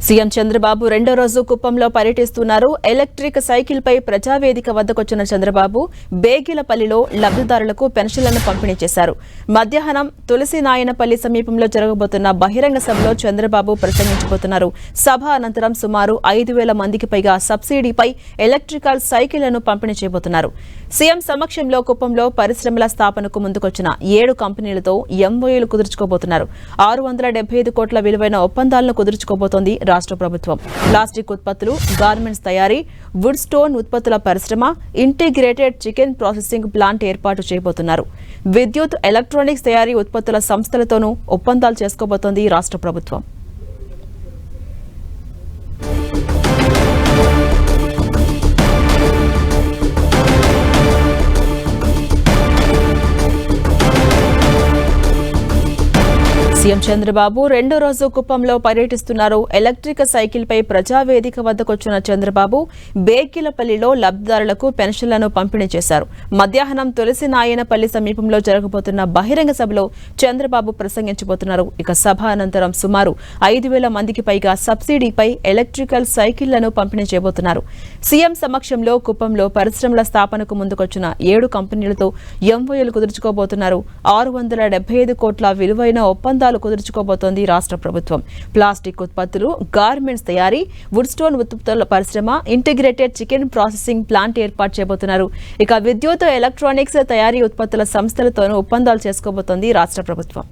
CM Chandrababu రెండో రోజు కుప్పంలో పర్యటిస్తున్నారు. ఎలక్ట్రిక్ సైకిల్ పై ప్రజావేదిక వద్దకొచ్చిన చంద్రబాబు బేగిలపల్లిలో లబ్ధిదారులకు పెన్షన్లను పంపిణీ చేశారు. మధ్యాహ్నం తులసినాయనపల్లి సమీపంలో జరగబోతున్న బహిరంగ సభలో చంద్రబాబు ప్రసంగించబోతున్నారు. సభ అనంతరం సుమారు 5,000 మందికి పైగా సబ్సిడీపై ఎలక్ట్రికల్ సైకిళ్లను పంపిణీ చేయబోతున్నారు. సీఎం సమక్షంలో కుప్పంలో పరిశ్రమల స్థాపనకు ముందుకొచ్చిన 7 కంపెనీలతో ఎంఓయూలు కుదుర్చుకోబోతున్నారు. 675 కోట్ల విలువైన ఒప్పందాలను కుదుర్చుకోబోతోంది రాష్ట్ర ప్రభుత్వం. ప్లాస్టిక్ ఉత్పత్తులు, గార్మెంట్స్ తయారీ, వుడ్ స్టోన్ ఉత్పత్తుల పరిశ్రమ, ఇంటిగ్రేటెడ్ చికెన్ ప్రాసెసింగ్ ప్లాంట్ ఏర్పాటు చేయబోతున్నారు. విద్యుత్, ఎలక్ట్రానిక్స్ తయారీ ఉత్పత్తుల సంస్థలతోనూ ఒప్పందాలు చేసుకోబోతోంది రాష్ట్ర ప్రభుత్వం. సీఎం చంద్రబాబు రెండో రోజు కుప్పంలో పర్యటిస్తున్నారు. ఎలక్ట్రిక్ సైకిల్ పై ప్రజావేదిక వద్దకొచ్చిన చంద్రబాబు బేకిలపల్లిలో లబ్ధిదారులకు పెన్షన్లను పంపిణీ చేశారు. మధ్యాహ్నం తులసినాయనపల్లి సమీపంలో జరగబోతున్న బహిరంగ సభలో చంద్రబాబు ప్రసంగించబోతున్నారు. ఇక సభ అనంతరం సుమారు 5,000 మందికి పైగా సబ్సిడీపై ఎలక్ట్రికల్ సైకిళ్లను పంపిణీ చేయబోతున్నారు. సీఎం సమక్షంలో కుప్పంలో పరిశ్రమల స్థాపనకు ముందుకొచ్చిన 7 కంపెనీలతో ఎంఓయూలు కుదుర్చుకోబోతున్నారు. 675 కోట్ల విలువైన ఒప్పందాలు కుదుర్చుకోబోతోంది రాష్ట్ర ప్రభుత్వం. ప్లాస్టిక్ ఉత్పత్తులు, గార్మెంట్స్ తయారీ, వుడ్ స్టోన్ ఉత్పత్తుల పరిశ్రమ, ఇంటిగ్రేటెడ్ చికెన్ ప్రాసెసింగ్ ప్లాంట్ ఏర్పాటు చేయబోతున్నారు. ఇక విద్యుత్, ఎలక్ట్రానిక్స్ తయారీ ఉత్పత్తుల సంస్థలతోనూ ఒప్పందాలు చేసుకోబోతోంది రాష్ట్ర ప్రభుత్వం.